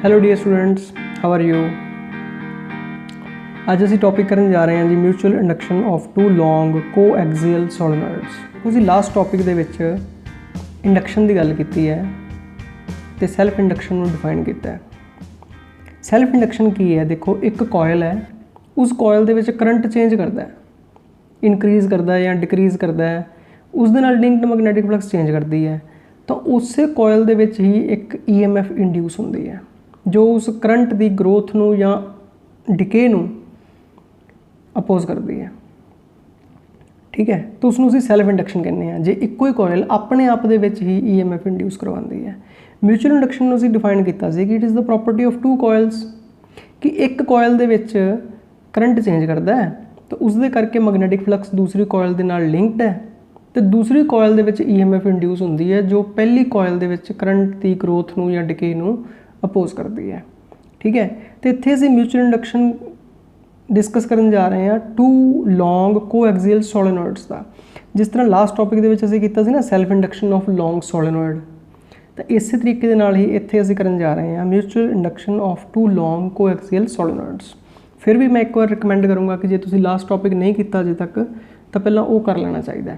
Hello dear students, how are you. ਅੱਜ ਅਸੀਂ topic ਕਰਨ ਜਾ ਰਹੇ ਹਾਂ ਜੀ mutual induction of two long coaxial solenoids. ਤੁਸੀਂ ਲਾਸਟ ਟੌਪਿਕ ਦੇ ਵਿੱਚ ਇੰਡਕਸ਼ਨ ਦੀ ਗੱਲ ਕੀਤੀ ਹੈ ਤੇ ਸੈਲਫ ਇੰਡਕਸ਼ਨ ਨੂੰ ਡਿਫਾਈਨ ਕੀਤਾ ਹੈ। ਸੈਲਫ ਇੰਡਕਸ਼ਨ ਕੀ ਹੈ? ਦੇਖੋ, ਇੱਕ ਕੋਇਲ ਹੈ, ਉਸ ਕੋਇਲ ਦੇ ਵਿੱਚ ਕਰੰਟ ਚੇਂਜ ਕਰਦਾ ਹੈ, ਇਨਕਰੀਜ਼ ਕਰਦਾ ਹੈ ਜਾਂ ਡਿਕਰੀਜ਼ ਕਰਦਾ ਹੈ, ਉਸ ਦੇ ਨਾਲ ਲਿੰਕਡ ਮੈਗਨੈਟਿਕ ਫਲਕਸ ਚੇਂਜ ਕਰਦੀ ਹੈ, ਤਾਂ ਉਸੇ ਕੋਇਲ ਦੇ ਵਿੱਚ ਹੀ ਇੱਕ EMF ਇੰਡਿਊਸ ਹੁੰਦੀ ਹੈ ਜੋ ਉਸ ਕਰੰਟ ਦੀ ਗਰੋਥ ਨੂੰ ਜਾਂ ਡਿਕੇ ਨੂੰ ਅਪੋਜ਼ ਕਰਦੀ ਹੈ। ਠੀਕ ਹੈ, ਤਾਂ ਉਸ ਨੂੰ ਅਸੀਂ ਸੈਲਫ ਇੰਡਕਸ਼ਨ ਕਹਿੰਦੇ ਹਾਂ ਜੇ ਇੱਕੋ ਹੀ ਕੋਇਲ ਆਪਣੇ ਆਪ ਦੇ ਵਿੱਚ ਹੀ EMF ਇੰਡਿਊਸ ਕਰਵਾਉਂਦੀ ਹੈ। ਮਿਊਚੁਅਲ ਇੰਡਕਸ਼ਨ ਨੂੰ ਅਸੀਂ ਡਿਫਾਈਨ ਕੀਤਾ ਸੀ ਕਿ it is the property of two coils, ਕਿ ਇੱਕ ਕੋਇਲ ਦੇ ਵਿੱਚ ਕਰੰਟ ਚੇਂਜ ਕਰਦਾ ਹੈ ਤਾਂ ਉਸ ਦੇ ਕਰਕੇ ਮੈਗਨੈਟਿਕ ਫਲਕਸ ਦੂਸਰੀ ਕੋਇਲ ਦੇ ਨਾਲ ਲਿੰਕਡ ਹੈ ਤੇ ਦੂਸਰੀ ਕੋਇਲ ਦੇ ਵਿੱਚ EMF ਇੰਡਿਊਸ ਹੁੰਦੀ ਹੈ ਜੋ ਪਹਿਲੀ ਕੋਇਲ ਦੇ ਵਿੱਚ ਕਰੰਟ ਦੀ ਗਰੋਥ ਨੂੰ ਜਾਂ ਡਿਕੇ ਨੂੰ ਅਪੋਜ਼ ਕਰਦੀ ਹੈ। ਠੀਕ ਹੈ, ਤੇ ਇੱਥੇ ਅਸੀਂ ਮਿਊਚੁਅਲ ਇੰਡਕਸ਼ਨ ਡਿਸਕਸ ਕਰਨ ਜਾ ਰਹੇ ਹਾਂ ਟੂ ਲੌਂਗ ਕੋਐਕਸੀਅਲ ਸੋਲੇਨੋਇਡਸ ਦਾ। ਜਿਸ ਤਰ੍ਹਾਂ ਲਾਸਟ ਟੌਪਿਕ ਦੇ ਵਿੱਚ ਅਸੀਂ ਕੀਤਾ ਸੀ ਨਾ self induction of long solenoid, ਤਾਂ ਇਸੇ ਤਰੀਕੇ ਦੇ ਨਾਲ ਹੀ ਇੱਥੇ ਅਸੀਂ ਕਰਨ ਜਾ ਰਹੇ ਹਾਂ mutual induction of two long coaxial ਸੋਲੇਨੋਇਡਸ। ਫਿਰ ਵੀ ਮੈਂ ਇੱਕ ਵਾਰ ਰਿਕਮੈਂਡ ਕਰੂੰਗਾ ਕਿ ਜੇ ਤੁਸੀਂ ਲਾਸਟ ਟੌਪਿਕ ਨਹੀਂ ਕੀਤਾ ਅਜੇ ਤੱਕ ਤਾਂ ਪਹਿਲਾਂ ਉਹ ਕਰ ਲੈਣਾ ਚਾਹੀਦਾ।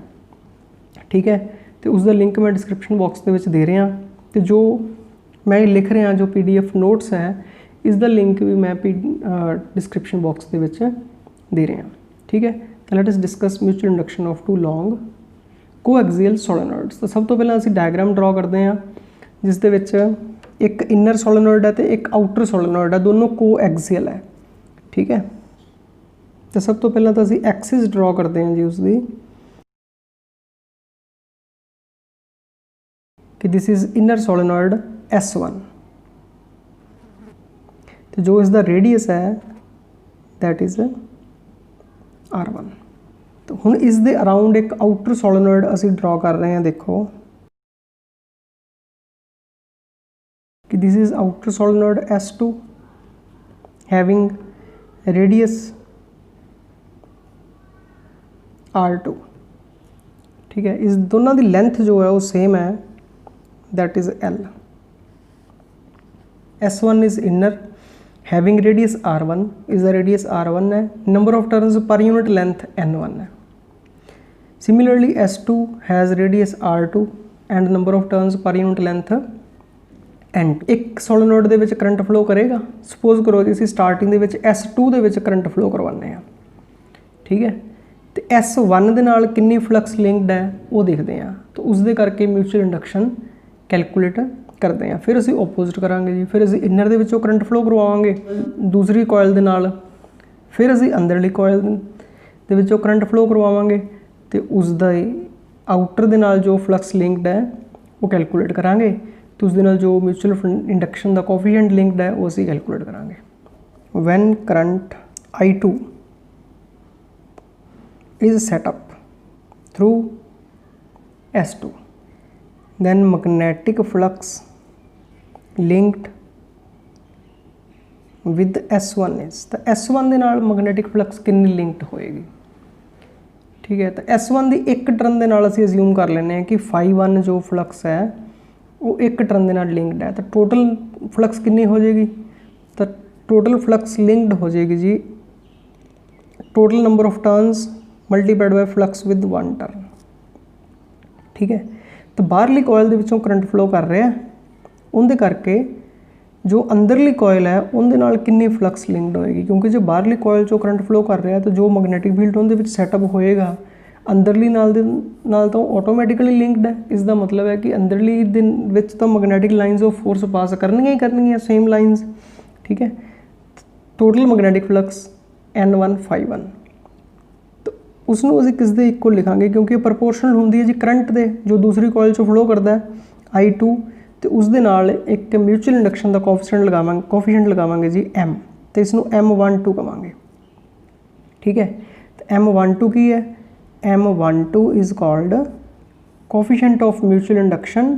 ਠੀਕ ਹੈ, ਤੇ ਉਸ ਦਾ ਲਿੰਕ ਮੈਂ ਡਿਸਕ੍ਰਿਪਸ਼ਨ ਬਾਕਸ ਦੇ ਵਿੱਚ ਦੇ ਰਿਹਾ, ਤੇ ਜੋ ਮੈਂ ਲਿਖ ਰਿਹਾ ਜੋ PDF ਨੋਟਸ ਹੈ ਇਸ ਦਾ ਲਿੰਕ ਵੀ ਮੈਂ ਡਿਸਕ੍ਰਿਪਸ਼ਨ ਬਾਕਸ ਦੇ ਵਿੱਚ ਦੇ ਰਿਹਾ। ਠੀਕ ਹੈ, ਤਾਂ let us discuss mutual induction of two long coaxial solenoids. ਤਾਂ ਸਭ ਤੋਂ ਪਹਿਲਾਂ ਅਸੀਂ ਡਾਇਗਰਾਮ ਡਰਾ ਕਰਦੇ ਹਾਂ ਜਿਸ ਦੇ ਵਿੱਚ ਇੱਕ ਇਨਰ ਸੋਲੇਨੋਇਡ ਹੈ ਤੇ ਇੱਕ ਆਊਟਰ ਸੋਲੇਨੋਇਡ ਹੈ, ਦੋਨੋਂ ਕੋਐਕਸੀਅਲ ਹੈ। ਠੀਕ ਹੈ, ਤਾਂ ਸਭ ਤੋਂ ਪਹਿਲਾਂ ਤਾਂ ਅਸੀਂ ਐਕਸਿਸ ਡਰਾ ਕਰਦੇ ਹਾਂ ਜੀ ਉਸਦੀ, ਕਿ this is inner solenoid S1 ਤੇ ਜੋ ਇਸ ਦਾ ਰੇਡੀਅਸ ਹੈ ਦੈਟ ਇਜ਼ R1। ਤਾਂ ਹੁਣ ਇਸ ਦੇ ਅਰਾਊਂਡ ਇੱਕ ਆਊਟਰ ਸੋਲੇਨੋਇਡ ਅਸੀਂ ਡਰਾ ਕਰ ਰਹੇ ਹਾਂ। ਦੇਖੋ ਕਿ this is outer solenoid S2 having radius R2। ठीक है, इस दोनों की लेंथ जो है वो सेम है, that is L। S1 is inner having radius R1, is the radius R1 है, number of turns per unit length N1 है। Similarly S2 has radius R2 and number of turns per unit length N। एक solenoid ਦੇ ਵਿੱਚ current flow करेगा। Suppose करो जी ਅਸੀਂ starting ਦੇ ਵਿੱਚ S2 ਦੇ ਵਿੱਚ करंट फ्लो करवाने हैं। ठीक है, तो S1 ਦੇ ਨਾਲ ਕਿੰਨੀ ਫਲਕਸ ਲਿੰਕਡ ਹੈ ਉਹ ਦੇਖਦੇ ਹਾਂ, ਤਾਂ ਉਸ ਦੇ ਕਰਕੇ ਮਿਊਚੁਅਲ ਇੰਡਕਸ਼ਨ ਕੈਲਕੂਲੇਟ ਕਰਦੇ ਹਾਂ। ਫਿਰ ਅਸੀਂ ਓਪੋਜ਼ਿਟ ਕਰਾਂਗੇ ਜੀ, ਫਿਰ ਅਸੀਂ ਇਨਰ ਦੇ ਵਿੱਚੋਂ ਕਰੰਟ ਫਲੋ ਕਰਵਾਵਾਂਗੇ ਦੂਸਰੀ ਕੋਇਲ ਦੇ ਨਾਲ, ਫਿਰ ਅਸੀਂ ਅੰਦਰਲੀ ਕੋਇਲ ਦੇ ਵਿੱਚੋਂ ਕਰੰਟ ਫਲੋ ਕਰਵਾਵਾਂਗੇ ਤੇ ਉਸ ਦਾ ਆਊਟਰ ਦੇ ਨਾਲ ਜੋ ਫਲਕਸ ਲਿੰਕਡ ਹੈ ਉਹ ਕੈਲਕੂਲੇਟ ਕਰਾਂਗੇ, ਤੇ ਉਸ ਦੇ ਨਾਲ ਜੋ ਮਿਊਚੁਅਲ ਇੰਡਕਸ਼ਨ ਦਾ ਕੋਫੀਸ਼ੀਐਂਟ ਲਿੰਕਡ ਹੈ ਉਹ ਅਸੀਂ ਕੈਲਕੂਲੇਟ ਕਰਾਂਗੇ। When current I2 is set up through S2, then magnetic flux linked with S1 is, तो S1 ਦੇ ਨਾਲ magnetic flux ਕਿੰਨੀ linked ਹੋਏਗੀ। ਠੀਕ ਹੈ, ਤਾਂ S1 ਦੀ ਇੱਕ ਟਰਨ ਦੇ ਨਾਲ ਅਸੀਂ ਅਸਿਊਮ ਕਰ ਲੈਂਦੇ ਹਾਂ ਕਿ φ1 ਜੋ ਫਲਕਸ ਹੈ ਉਹ ਇੱਕ ਟਰਨ ਦੇ ਨਾਲ ਲਿੰਕਡ ਹੈ, ਤਾਂ ਟੋਟਲ ਫਲਕਸ ਕਿੰਨੀ ਹੋ ਜਾਏਗੀ? ਤਾਂ ਟੋਟਲ ਫਲਕਸ ਲਿੰਕਡ ਹੋ ਜਾਏਗੀ ਜੀ total number of turns multiplied by flux with 1 turn. ਠੀਕ ਹੈ, ਤਾਂ ਬਾਹਰਲੀ ਕੋਇਲ ਦੇ ਵਿੱਚੋਂ ਕਰੰਟ ਫਲੋ ਕਰ ਰਿਹਾ, ਉਹਦੇ ਕਰਕੇ ਜੋ ਅੰਦਰਲੀ ਕੋਇਲ ਹੈ ਉਹਦੇ ਨਾਲ ਕਿੰਨੀ ਫਲਕਸ ਲਿੰਕਡ ਹੋਏਗੀ, ਕਿਉਂਕਿ ਜੇ ਬਾਹਰਲੀ ਕੋਇਲ 'ਚੋਂ ਕਰੰਟ ਫਲੋ ਕਰ ਰਿਹਾ ਤਾਂ ਜੋ ਮੈਗਨੈਟਿਕ ਫੀਲਡ ਉਹਦੇ ਵਿੱਚ ਸੈਟਅਪ ਹੋਏਗਾ ਅੰਦਰਲੀ ਨਾਲ ਦੇ ਨਾਲ ਤਾਂ ਆਟੋਮੈਟਿਕਲੀ ਲਿੰਕਡ ਹੈ। ਇਸ ਦਾ ਮਤਲਬ ਹੈ ਕਿ ਅੰਦਰਲੀ ਦੇ ਵਿੱਚ ਤਾਂ ਮੈਗਨੈਟਿਕ ਲਾਈਨਸ ਆਫ ਫੋਰਸ ਪਾਸ ਕਰਨਗੀਆਂ ਹੀ ਕਰਨਗੀਆਂ, ਸੇਮ ਲਾਈਨਸ। ਠੀਕ ਹੈ, ਟੋਟਲ ਮੈਗਨੈਟਿਕ ਫਲਕਸ N1 φ1, ਉਸ ਨੂੰ ਅਸੀਂ ਕਿਸ ਦੇ ਇਕੁਅਲ ਲਿਖਾਂਗੇ ਕਿਉਂਕਿ ਇਹ ਪ੍ਰਪੋਰਸ਼ਨਲ ਹੁੰਦੀ ਹੈ ਜੀ ਕਰੰਟ ਦੇ ਜੋ ਦੂਸਰੀ ਕੋਇਲ 'ਚੋਂ ਫਲੋ ਕਰਦਾ I2, ਤੇ ਉਸ ਦੇ ਨਾਲ ਇੱਕ ਮਿਊਚੁਅਲ ਇੰਡਕਸ਼ਨ ਦਾ ਕੋਫੀਸ਼ੀਐਂਟ ਲਗਾਵਾਂਗੇ ਜੀ M, ਤੇ ਇਸ ਨੂੰ M12 ਕਹਾਂਗੇ। ਠੀਕ ਹੈ, ਤੇ M12 ਕੀ ਹੈ? M12 is called coefficient of mutual induction,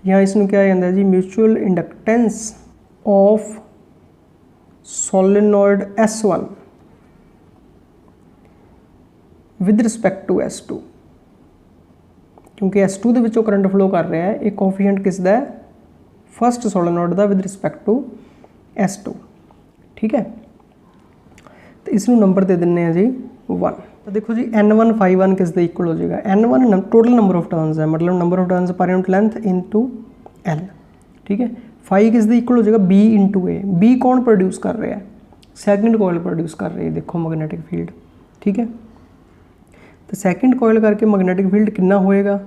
ਜਾਂ ਇਸ ਨੂੰ ਕਿਹਾ ਜਾਂਦਾ ਜੀ mutual inductance of solenoid S1 with respect to S2, क्योंकि S2 ਦੇ ਵਿੱਚੋਂ ਕਰੰਟ ਫਲੋ ਕਰ ਰਿਹਾ ਹੈ। ਇਹ ਕੋਫੀਸ਼ੀਐਂਟ ਕਿਸ ਦਾ ਹੈ? फस्ट सोलेनोइड का विद रिस्पेक्ट टू S2, ठीक है। तो इसनू नंबर दे दिंने हैं जी 1। तो देखो जी N1 φ1 किस दे इक्वल हो जाएगा, N1 total number of turns है, मतलब number of turns per unit length into L, ठीक है। फाई किस दे इक्वल हो जाएगा, B इंटू ए। बी कौन प्रोड्यूस कर रहा है, सैकेंड कॉयल प्रोड्यूस कर रही है, देखो मैग्नेटिक फील्ड, ठीक है। तो सैकेंड कॉयल करके मैग्नेटिक फील्ड कितना होएगा,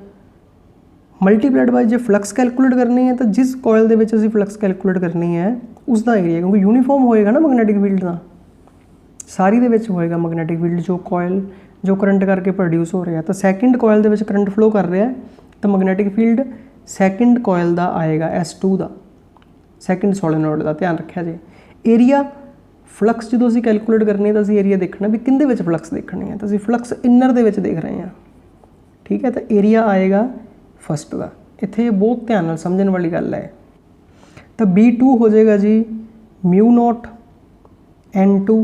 मल्टीप्लाइड बाय जो फ्लक्स कैलकुलेट करनी है, तो जिस कॉयल ਦੇ ਵਿੱਚ ਅਸੀਂ फ्लक्स कैलकुलेट करनी है उसका एरिया, क्योंकि यूनीफॉर्म होएगा ना मैग्नेटिक फील्ड का, सारी ਦੇ ਵਿੱਚ होएगा मैग्नेटिक फील्ड जो कॉयल जो करंट करके प्रोड्यूस हो रहा है। तो सैकेंड कॉयल ਦੇ ਵਿੱਚ करंट फ्लो कर रहा है, तो मैग्नेटिक फील्ड सैकेंड कॉयल का आएगा S2 का, सैकेंड सोलेनोइड का, ध्यान रखा जी। एरिया फ्लक्स जो ਅਸੀਂ कैलकुलेट करनी है तो ਅਸੀਂ एरिया देखना भी किंदे ਵਿੱਚ फ्लक्स देखनी है, तो ਅਸੀਂ फ्लक्स इनर ਦੇ ਵਿੱਚ देख रहे हैं, ठीक है। तो एरिया आएगा फस्ट का, इत्थे बहुत ध्यान नाल समझण वाली गल है। तो B2 हो जाएगा जी μ0 N2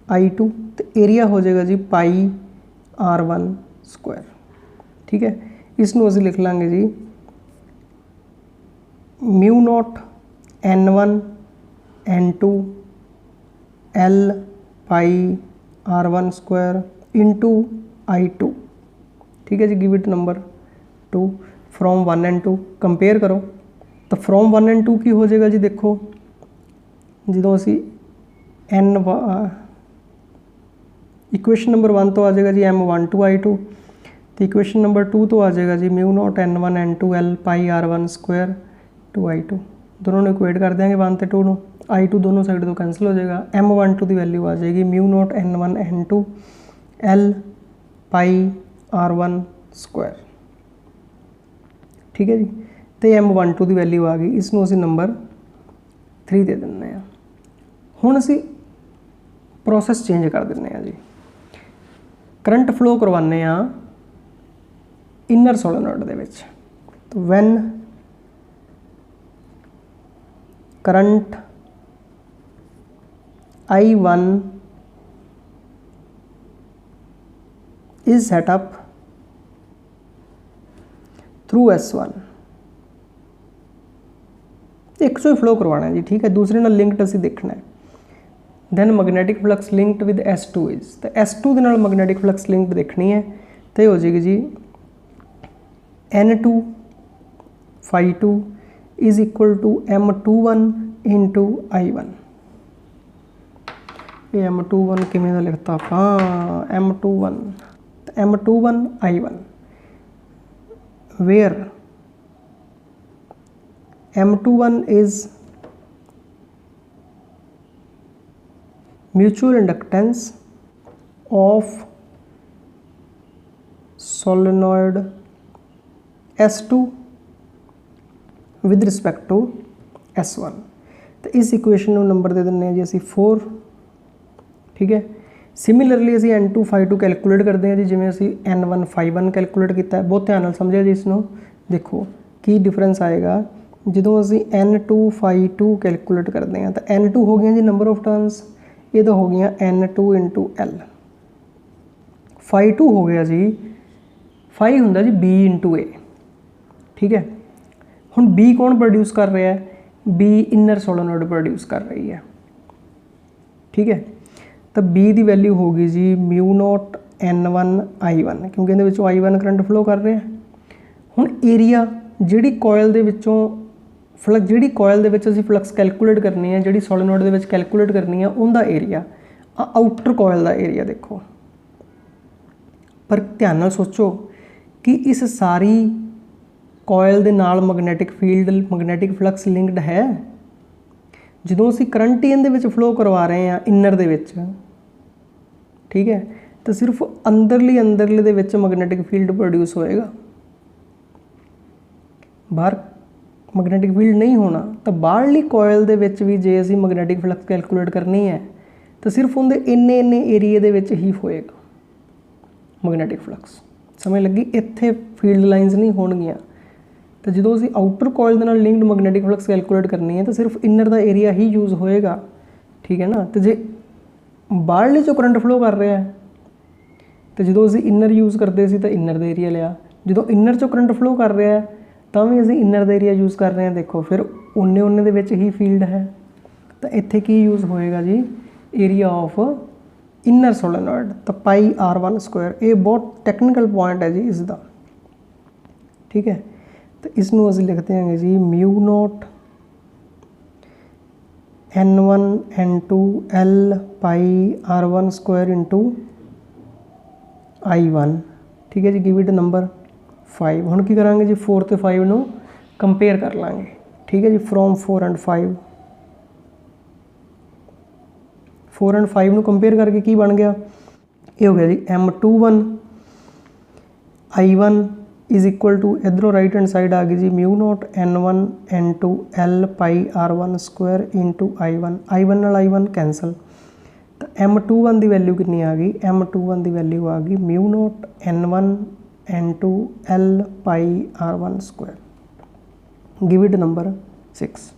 I2, तो एरिया हो जाएगा जी पाई R1 स्क्वायर, ठीक है। इसनू असीं लिख लांगे जी μ0 N1 N2 L pi R1 square into I2, ठीक है जी। Give it number 2 from 1 and 2 compare करो। तो फ्रॉम 1 एंड 2 की हो जाएगा जी, देखो जो असी N इक्वेशन नंबर 1 तो आ जाएगा जी M12 I2, तो इक्वेशन नंबर 2 तो आ जाएगा जी μ0 N1 N2 L pi R1 square 2I2, दोनों ने इक्वेट कर देंगे 1 तो 2 नो, I2 दोनों साइड तो कैंसिल हो जाएगा। M12 की वैल्यू आ जाएगी μ0 N1 N2 L pi R1 square, ठीक है जी। तो M12 की वैल्यू आ गई, इसनों असी नंबर 3 दे दिंदे हैं। हुण असी प्रोसैस चेंज कर दिंदे हैं जी, करंट फ्लो करवाने आ इनर सोलेनोइड दे विच। तो when current I1 is set up through S1, एक सौ ही फ्लो करवाना है जी, ठीक है। दूसरे नाल लिंक्ड असी देखना है। Then magnetic flux linked with S2 is, तो S2 दे नाल मैग्नेटिक फ्लक्स लिंक्ड देखनी है, तो हो जाएगी जी N2 φ2 is equal to M21 into I1। ये M21 किमें दा लिखता हाँ M21, तो M21 I1 where M21 is mutual inductance of solenoid S2 with respect to S1। तो इस इक्वेशन को नंबर दे देने जी असी 4, ठीक है। सिमिलरली असी N2 φ2 कैलकुलेट करते हैं जी, जिमें असी N1 φ1 कैलकुलेट किया। बहुत ध्यान नाल समझिया जी, इसनों देखो की डिफरेंस आएगा जो असी N2 φ2 कैलकुलेट करते हैं। तो N2 हो गया जी नंबर ऑफ टर्न्स, ये तो हो गया N2 इंटू L। φ2 हो गया जी, फाई होंदा जी B इंटू ए, ठीक है। हुण B कौन प्रोड्यूस कर रहा है, B इनर सोलेनोइड प्रोड्यूस कर रही है, ठीक है। तो B की वैल्यू होगी जी μ0 N1 I1, क्योंकि इहदे विचों I1 करंट फ्लो कर रहा है। हुण एरिया जिहड़ी कॉयल दे विचों फ्लक्स जिहड़ी कॉयल दे विच असीं फ्लक्स कैलकुलेट करनी है, जिहड़ी सोलेनोइड दे विच कैलकुलेट करनी है, उनका एरिया आउटर कॉयल का एरिया देखो। पर ध्यान नाल सोचो कि इस सारी कॉयल दे नाल magnetic field magnetic flux linked है। जो असीं करंट ही इहदे विच फ्लो करवा रहे हैं इनर दे विच, ठीक है, तो सिर्फ अंदरले दे विच मैग्नेटिक फील्ड प्रोड्यूस होएगा, बाहर मैग्नेटिक फील्ड नहीं होना। तो बाहरली कॉयल दे विच भी जे असीं मैग्नेटिक फ्लक्स कैलकुलेट करनी है तो सिर्फ उनके इन्ने एरिए दे विच ही होएगा मैग्नेटिक फ्लक्स। समझ लगी, इत्थे फील्ड लाइनस नहीं होणगियां। तो जो असीं आउटर कॉयल दे नाल लिंक्ड मैग्नेटिक फ्लक्स कैलकुलेट करनी है तो सिर्फ इनर का एरिया ही यूज़ होएगा, ठीक है ना। तो जे बाहरले चों करंट फ्लो कर रहा है तो जो असीं इनर यूज़ करते सी तो इनर का एरिया लिया, जो इनर चों करंट फ्लो कर रहा है तो भी असीं इनर का एरिया यूज़ कर रहे हैं। देखो फिर उन्ने दे विच ही फील्ड है। तो इत्थे की यूज़ होएगा जी एरिया ऑफ इनर सोलेनॉइड, तो पाई R1 स्क्वायर। ये बहुत टेक्निकल पॉइंट है जी इसका, ठीक है। तो इसनों असीं लिखते हैं जी mu naught N1 N2 L pi R1 square into I1, ठीक है जी। Give it number 5। हुण की करांगे जी 4 ते 5 नूं कंपेयर कर लांगे, ठीक है जी। फ्रॉम 4 एंड 5, 4 एंड 5 नूं कंपेयर करके की बन गया, ये हो गया जी M21 I1 is equal to, इधरों राइट हैंड साइड आ गई जी mu naught N1 N2 L pi R1 square into I1 नाल I1 कैंसल। तो M21 की वैल्यू कितनी आ गई, M21 की वैल्यू आ गई mu naught N1 N2 L pi R1 square. Give it number 6।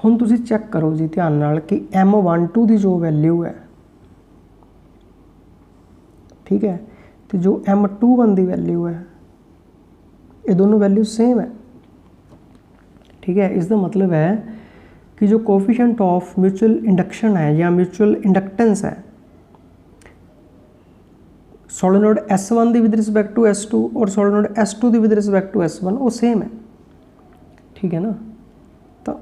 हुण तुसीं चैक करो जी ध्यान नाल कि M12 की जो वैल्यू है, ठीक है, तो जो M21 की वैल्यू है, ये दोनों वैल्यू सेम है, ठीक है। इसका मतलब है कि जो कोफिशिएंट ऑफ म्यूचुअल इंडक्शन है या म्यूचुअल इंडक्टेंस है सोलेनॉइड S1 की विद रिस्पैक्ट टू S2 और सोलेनॉइड S2 की विद रिस्पैक्ट टू S1 वो सेम है, ठीक है ना। तो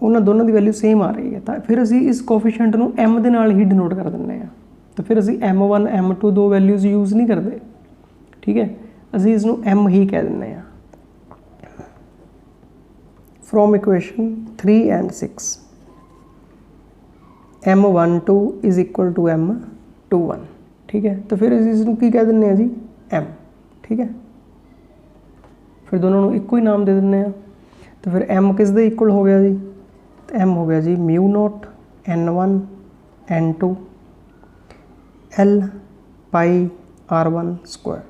उन्होंने दोनों की वैल्यू सेम आ रही है, तो फिर असी इस कोफिशिएंट को M के नाल ही डिनोट कर दें। तो फिर असी M1 M2 दो वैल्यूज़ यूज़ नहीं करते, ठीक है, असी इसनों M ही कह दें। From equation 3 and 6 M12 is equal to M21, ठीक है। तो फिर असी इसनों की कह दें जी M, ठीक है। फिर दोनों को इक्को ही नाम दे दें। तो फिर M किस दे इक्वल हो गया जी, तो M हो गया जी mu naught N1 N2 L pi R1 square,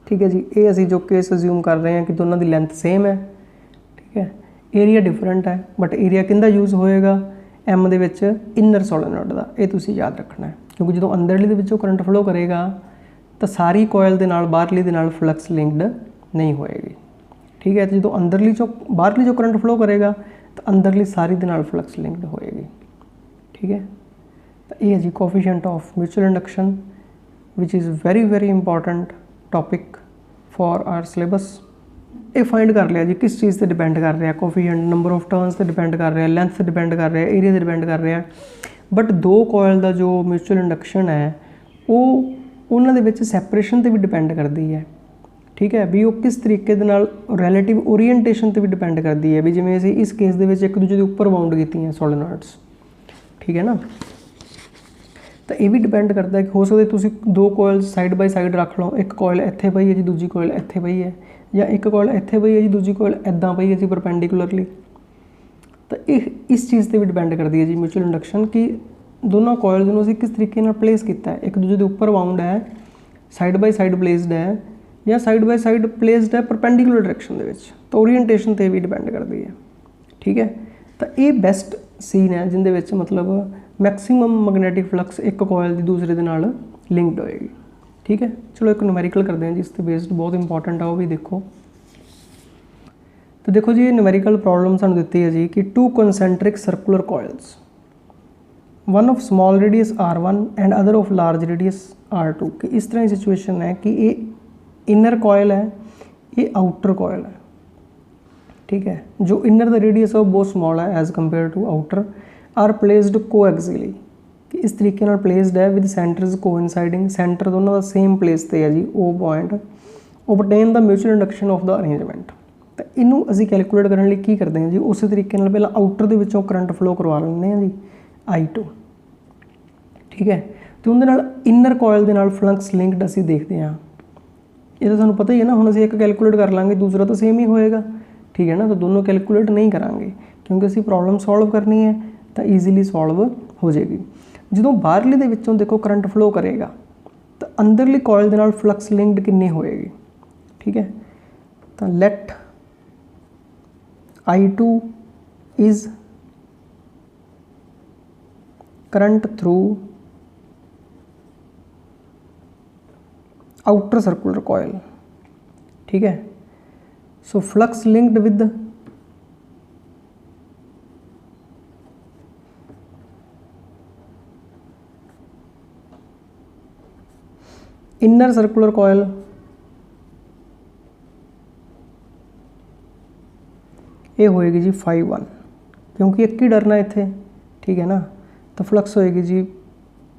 ठीक है जी। ये असी जो केस अज्यूम कर रहे हैं कि दोनों की लेंथ सेम है, ठीक है। एरिया डिफरेंट है, बट एरिया किंदा यूज़ होएगा M दे विच इनर सोलेनॉइड का, ये तुसीं याद रखना है। क्योंकि जो अंदरली दे विचों करंट फ्लो करेगा तो सारी कोयल दे नाल बाहरली दे नाल फ्लक्स लिंक्ड नहीं होएगी, ठीक है। तो जो अंदरली चो बाहरली जो करंट फ्लो करेगा तो अंदरली सारी दे नाल फ्लक्स लिंक्ड होएगी, ठीक है। तो ये है जी coefficient of mutual induction which is very very important topic for our syllabus. ये फाइंड कर लिया जी किस चीज़ से डिपेंड कर रहा है, कोफिशिएंट नंबर ऑफ टर्न्स से डिपेंड कर रहा है, लेंथ से डिपेंड कर रहा है, एरिया से डिपेंड कर रहा है। बट दो कोयल का जो म्यूचुअल इंडक्शन है वो उन्होंने विच सैपरेशन से भी डिपेंड करती है, ठीक है। भी वो किस तरीके दे नाल रिलेटिव ओरीएंटेशन से भी डिपेंड करती है, भी जिवें असीं इस केस दे विच एक दूजे के उपर बाउंड कीतियां सोलेनॉइड्स, ठीक है ना। तो ये भी डिपेंड करता है कि हो सकता तुसीं दो कोयल्स साइड बाय साइड रख लो, एक कोयल इत्थे पई है जी दूजी कोयल इत्थे पई है, या एक कोयल इत्थे पई है जी दूजी कोयल इदां पई है जी परपेंडिकुलरली। तो इस चीज़ से भी डिपेंड करती है जी म्यूचुअल इंडक्शन कि दोनों कोयल्स नूं असीं किस तरीके नाल प्लेस किया है, एक दूजे के उपर बाउंड है, साइड बाय साइड प्लेसड है, या साइड बाय साइड प्लेसड है परपेंडिकुलर डायरैक्शन दे विच। तो ओरीएंटेशन से भी डिपेंड करती है, ठीक है। तो ये बेस्ट सीन है जिंदे विच मतलब मैक्सीमम मैग्नैटिक फ्लक्स एक कोयल की दूसरे दे नाल लिंक्ड होएगी, ठीक है। चलो एक न्यूमेरिकल करते हैं जिस पर बेस्ड बहुत इंपॉर्टेंट है, वो भी देखो। तो देखो जी ये न्यूमेरिकल प्रॉब्लम सानू दित्ती है जी कि two concentric circular coils, one of small radius R1 and other of large radius R2, कि इस तरह की सिचुएशन है कि ये इनर कोयल है, ये आउटर कोयल है, ठीक है। जो इनर द रेडियस है वो बहुत स्मॉल है as compared to outer, are placed coaxially, कि इस तरीके नाल प्लेसड है विद सेंटर्स कोइंसाइडिंग, सेंटर दोनों का सेम प्लेस ते है जी O point, obtain the mutual induction of the arrangement. तो इनू असीं कैलकुलेट करने लई की करते हैं जी, उस तरीके नाल पहला आउटर दे विचों करंट फ्लो करवा लैंदे हैं जी I2, ठीक है। तो उहदे नाल इनर कोयल दे नाल फ्लक्स लिंक्ड असीं देखते हैं, ये तो सानू पता ही है ना। हुण असीं एक कैलकुलेट कर लांगे, दूसरा तो सेम ही होएगा, ठीक है ना। तो दोनों कैलकुलेट नहीं करांगे क्योंकि असीं प्रॉब्लम सॉल्व करनी है, तो ईजीली सॉल्व हो जाएगी। जो बाहरली दे विचों देखो करंट फ्लो करेगा तो अंदरली कोयल दे नाल फ्लक्स लिंक्ड कितनी होएगी, ठीक है। तो let I2 is current through outer circular coil, ठीक है। So flux linked with inner circular coil ये होएगी जी फाई 1, क्योंकि एक ही डरना इत्थे, ठीक है ना। तो फ्लक्स होएगी जी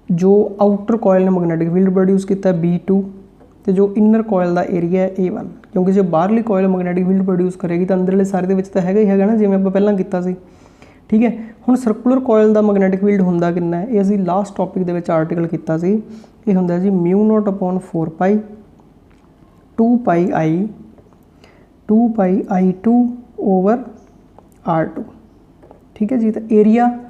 जो आउटर कॉयल ने मैग्नेटिक फील्ड प्रोड्यूस किया B2 तो जो इनर कॉयल का एरिया है A1, क्योंकि जो बाहरली कॉयल मैग्नेटिक फील्ड प्रोड्यूस करेगी तो अंदरले सारे दे विच तो हैगा ही हैगा ना, जिवें आपां पहलां कीता सी, ठीक है। हुण सर्कुलर कॉयल का मैग्नेटिक फील्ड हुंदा कितना है, ये असीं last topic they which article कीता सी, ये हुंदा जी μ0/4π 2πi2 ओवर R2, ठीक है जी। तो एरिया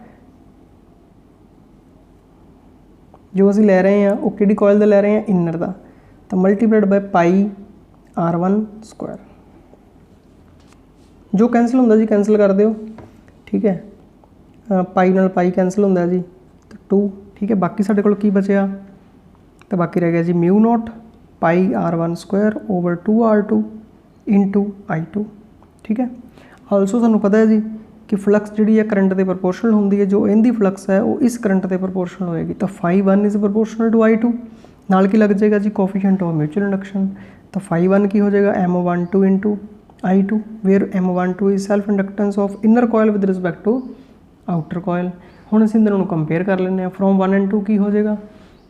जो असीं लै रहे हैं वो किहड़ी कॉयल का लै रहे हैं, इनर का, तो मल्टीप्लाइड बाय πr1², जो कैंसल होंदा जी कैंसल कर दिओ, ठीक है। पाई नाल पाई कैंसल होंदा जी, तो 2, ठीक है। बाकी साडे कोल की बचिया, तो बाकी रह गया जी μ0πr1² over 2r2 into I2, ठीक है। आल्सो सानू पता है जी कि फ्लक्स जी करंट के प्रपोर्शनल होंगी है, जो इनकी फ्लक्स है वो इस करंट के प्रपोर्शनल होएगी, तो phi 1 is proportional to I2, नाल की लग जाएगा जी कोफिशिएंट ऑफ म्यूचुअल इंडक्शन, तो फाई 1 की हो जाएगा M12 into I2, where M12 is self inductance of inner coil with respect to outer coil. हुण असीं इन्हां नूं कंपेयर कर लेंगे, फ्रॉम 1 and 2 की हो जाएगा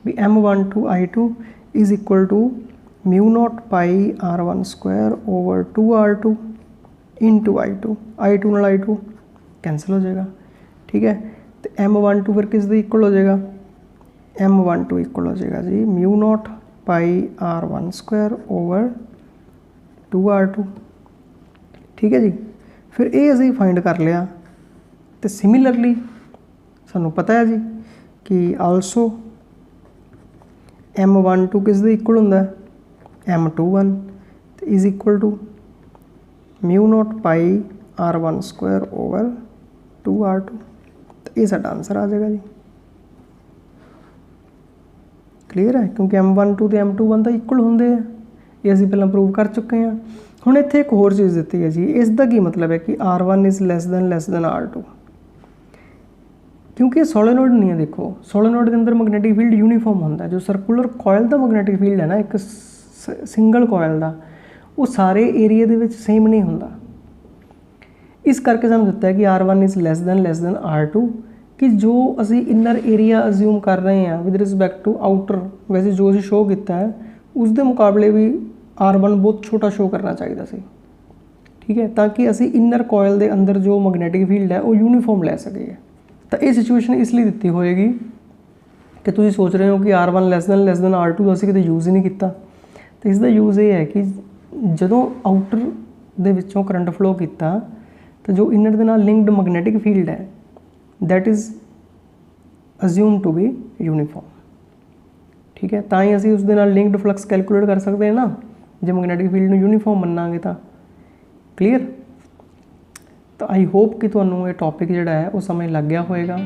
भी M12 I2 is equal to μ0πr1² over 2r2 into I2 नाल I2 कैंसल हो जाएगा, ठीक है। तो M12 फिर किस दे इक्वल हो जाएगा, M12 इक्वल हो जाएगा जी μ0πr1² ओवर 2r2, ठीक है जी। फिर ये असीं फाइंड कर लिया, तो सिमिलरली सानू पता है जी कि आल्सो M12 किस दे इक्वल हुंदा है, M21 is equal to μ0πr1² over 2r2, तो ये साडा आंसर आ जाएगा जी। क्लीयर है, क्योंकि M12 तो M21 तो इक्वल होंगे हैं, ये असीं पहलां प्रूव कर चुके हैं। हुण इत्थे एक होर चीज़ दी है जी, इसका की मतलब है कि R1 is less than R2, क्योंकि ये सोलेनोइड नहीं है। देखो सोलेनोइड के अंदर मैग्नेटिक फील्ड यूनीफॉर्म होता है, जो सर्कुलर कॉयल का मैग्नेटिक फील्ड है ना एक सिंगल कॉयल का, वो सारे एरिया दे विच सेम नहीं होंदा। इस करके सानूं दिता है कि R1 is less than R2, कि जो असी इनर एरिया अज्यूम कर रहे हैं विद रिस्पैक्ट टू आउटर, वैसे जो असी शो किया है उसके मुकाबले भी R1 बहुत छोटा शो करना चाहिए सी, ठीक है, ताकि असी इनर कॉयल के अंदर जो मैग्नेटिक फील्ड है वो यूनीफॉर्म लै सकीए। तो ये सिचुएशन इसलिए दी होएगी कि तुम सोच रहे हो कि R1 लैस दैन R2 असी कदे यूज़ ही नहीं किया। तो इसका यूज़ ये है कि जदों आउटर दे विचों करंट फ्लो किया तो जो इनर दे नाल लिंक्ड मैग्नेटिक फील्ड है that is assume to be uniform, ठीक है। तां ही असीं उस दे नाल लिंक्ड फ्लक्स कैलकुलेट कर सकते हैं ना, जो मैग्नेटिक फील्ड नूं यूनीफॉर्म मन्नांगे तो। क्लीयर। तो आई होप कि तुहानूं ये टॉपिक जिहड़ा है वो समझ लग गया होएगा।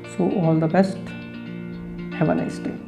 So all the best, have a nice day.